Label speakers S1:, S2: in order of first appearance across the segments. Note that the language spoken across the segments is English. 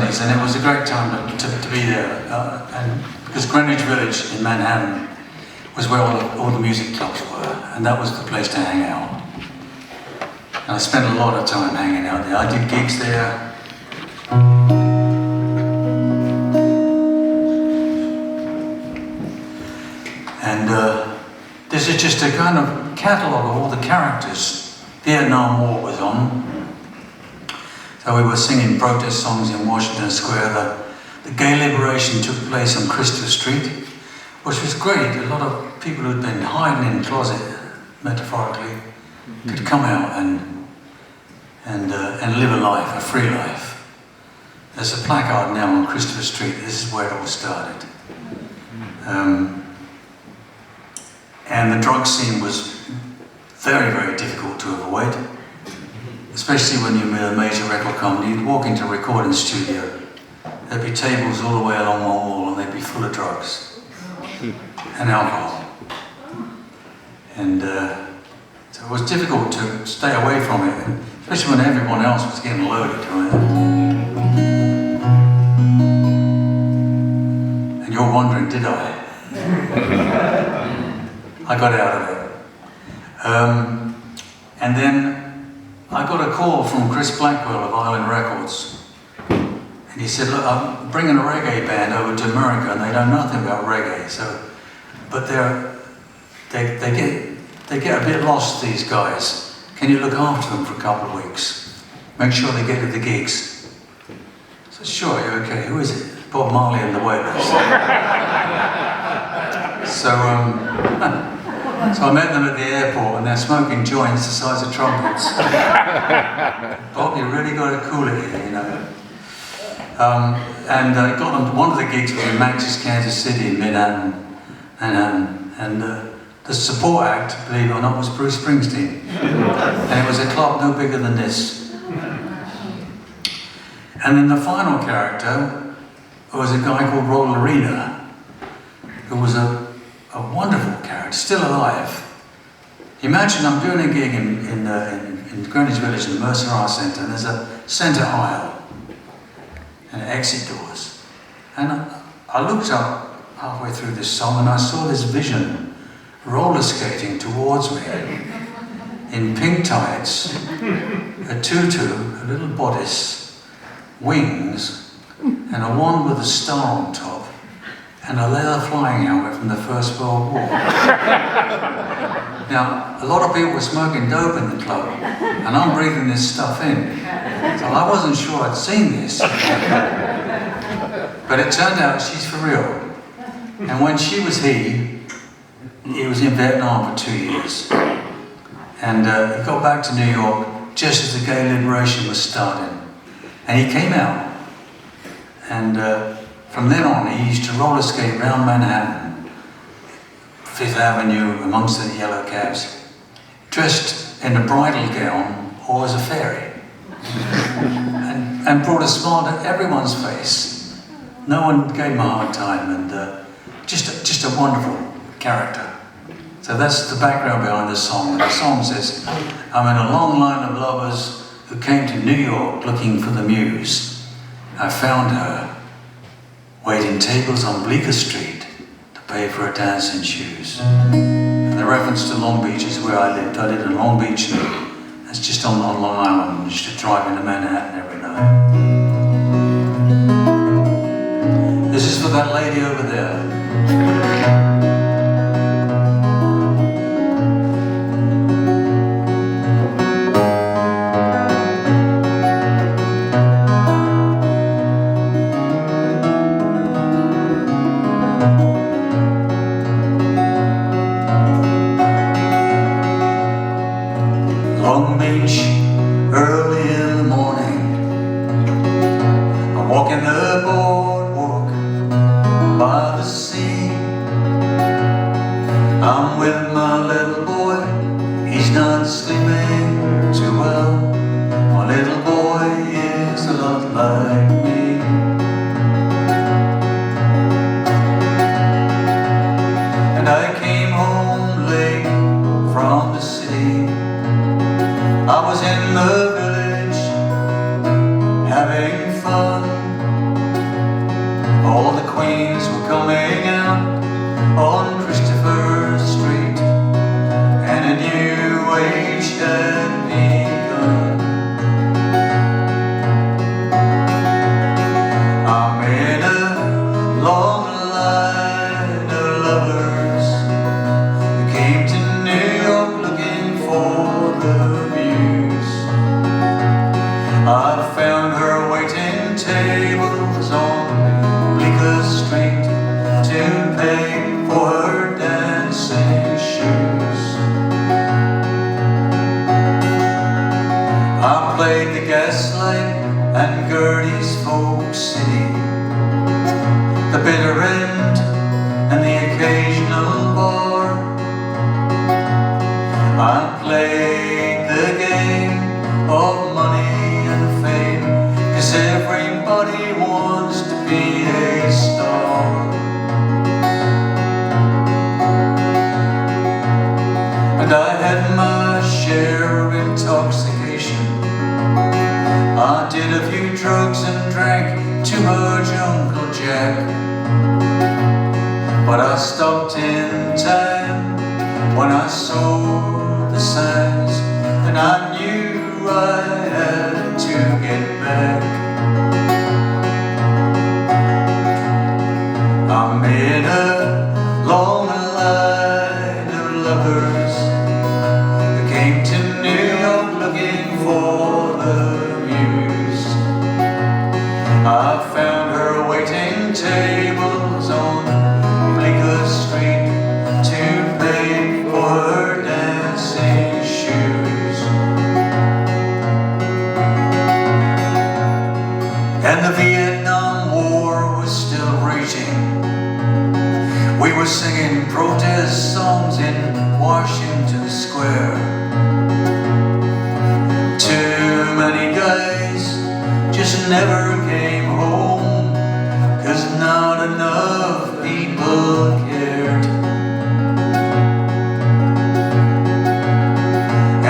S1: 70's, and it was a great time to be there. And because Greenwich Village in Manhattan was where all the music clubs were, and that was the place to hang out. And I spent a lot of time hanging out there. I did gigs there. And this is just a kind of catalogue of all the characters. Vietnam War was on. So we were singing protest songs in Washington Square. The gay liberation took place on Christopher Street, which was great. A lot of people who'd been hiding in the closet, metaphorically, could come out and live a life, a free life. There's a placard now on Christopher Street. This is where it all started. And the drug scene was very, very difficult to avoid, especially when you're with a major record company. You'd walk into a recording studio, there'd be tables all the way along the wall, and they'd be full of drugs and alcohol. And so it was difficult to stay away from it, especially when everyone else was getting loaded. And you're wondering, did I? I got out of it. And then I got a call from Chris Blackwell of Island Records. And he said, look, I'm bringing a reggae band over to America, and they know nothing about reggae. But they get a bit lost, these guys. Can you look after them for a couple of weeks? Make sure they get to the gigs. I said, sure, you're okay. Who is it? Bob Marley and the Wailers. So I met them at the airport, and they're smoking joints the size of trumpets. Bob, you really got to cool it here, you know. And got them. One of the gigs was in Max's Kansas City in Manhattan, and the support act, believe it or not, was Bruce Springsteen, and it was a club no bigger than this. And then the final character was a guy called Roll Arena, who was a wonderful character, still alive. Imagine I'm doing a gig in Greenwich Village in the Mercer Arts Centre, and there's a centre aisle and exit doors. And I looked up halfway through this song, and I saw this vision roller skating towards me in pink tights, a tutu, a little bodice, wings, and a wand with a star on top, and a leather flying helmet from the First World War. Now, a lot of people were smoking dope in the club, and I'm breathing this stuff in. So I wasn't sure I'd seen this. But it turned out she's for real. And when she was he was in Vietnam for 2 years. And he got back to New York just as the gay liberation was starting. And he came out. And from then on, he used to roller skate around Manhattan, Fifth Avenue, amongst the yellow cabs, dressed in a bridal gown or as a fairy, and brought a smile to everyone's face. No one gave him a hard time, and just a wonderful character. So that's the background behind the song. And the song says, I'm in a long line of lovers who came to New York looking for the muse. I found her waiting tables on Bleecker Street to pay for her dancing shoes. And the reference to Long Beach is where I lived. I lived in Long Beach, and that's just on Long Island. I used to drive into Manhattan every night. This is for that lady over there. Long Beach, early in the morning, I'm walking the boardwalk by the sea. I'm with my little boy, he's not sleeping too well. My little boy is a lot like me. And I came home late from the city. I was in the village having fun. tables on Bleecker Street to pay for her dancing shoes. I played the Gaslight and Gertie's Folk City, the Bitter End and the occasional bar. I played the game of money and fame, 'cause everybody wants to be a star. And I had my share of intoxication. I did a few drugs and drank too much Uncle Jack, but I stopped in time when I saw the signs, and I knew I had to get back. I made a long line of lovers who came to New York looking for the muse. I found her waiting tables on Bleecker Street to pay for her dancing shoes. And the Vietnam War was still raging. We were singing protest songs in Washington Square. Too many guys just never came home, 'cause not enough people cared.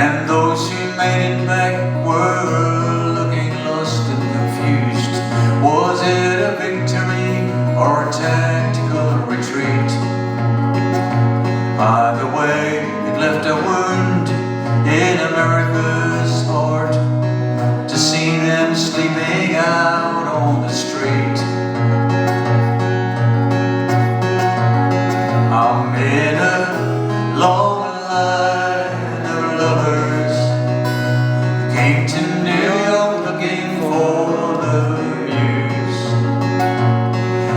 S1: And those who made it back were looking lost and confused. Was it a victory or a tactical retreat? Either way, it left a wound in America's heart to see them sleeping out on the street. I'm in a long line of lovers who came to New York looking for the muse.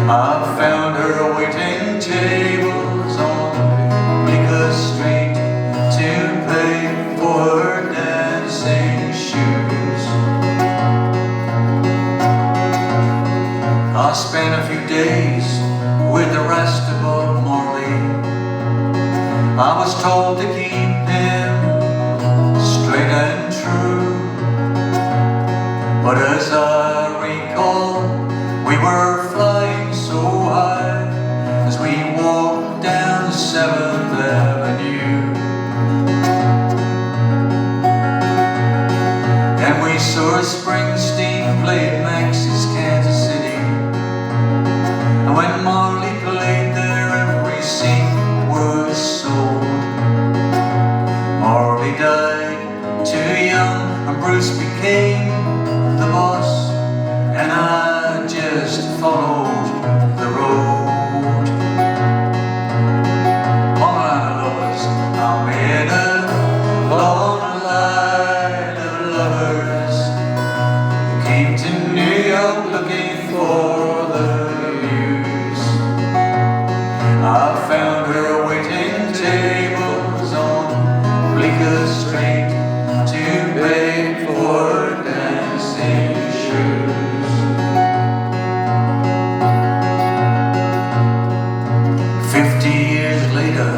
S1: I found her waiting tables on Bleecker Street to pay for her dancing shoes. I spent a few days with the rest of Bob Marley. I was told to keep him straight and true, but as I recall, we were flying so high as we walked down 7th Avenue. And we saw Springsteen play Max's Kansas City. And when Marley played there, every seat was sold. Marley died too young, and Bruce became the boss, and I just followed the road. All my lovers, I'm in a long line of lovers who came to New York looking for the muse. I found her waiting tables on Bleecker Street to pay for dancing shoes. 50 years later,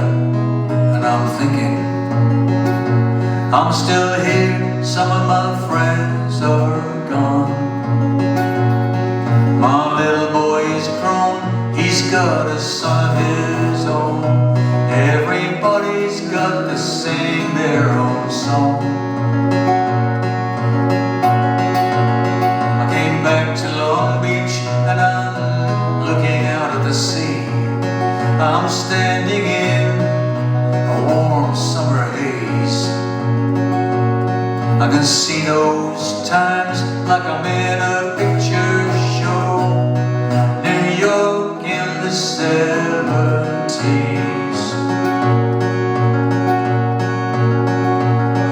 S1: and I'm thinking, I'm still here, some of my friends are gone. My little boy is grown, he's got a son of his own. Everybody's got to sing their own song. I came back to Long Beach and I'm looking out at the sea. I'm standing in a warm summer haze. I can see those times like I'm in a picture show. New York in the 70's.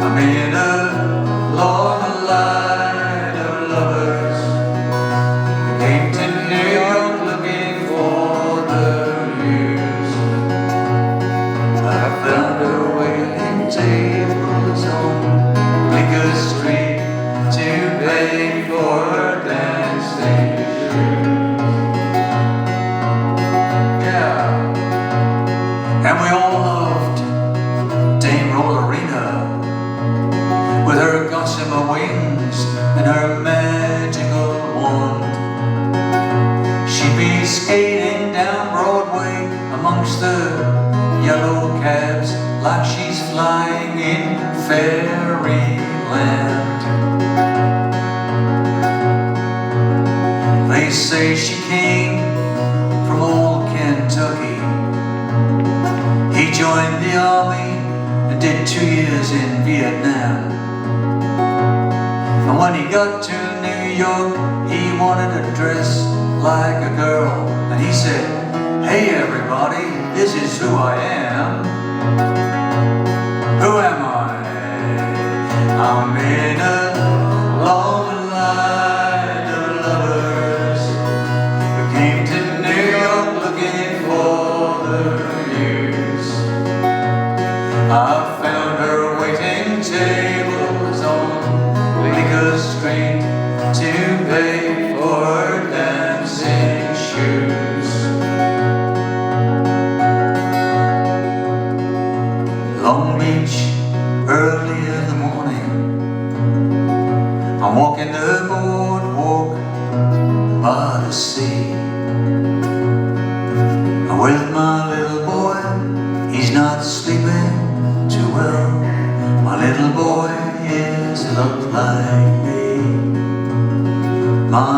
S1: I'm in a long line of lovers She'd be skating down Broadway amongst the yellow cabs like she's flying in fairyland. They say she came from old Kentucky. He joined the army and did 2 years in Vietnam. And when he got to New York, he wanted to dress like a girl. And he said, "Hey everybody, this is who I am." Who am I? I'm in a long line of lovers who came to New York looking for the news. I found her waiting tables on Bleecker Street to pay for her dancing shoes. Long Beach, early in the morning, I'm walking the boardwalk by the sea. With my little boy, he's not sleeping too well. My little boy is a lot like me. My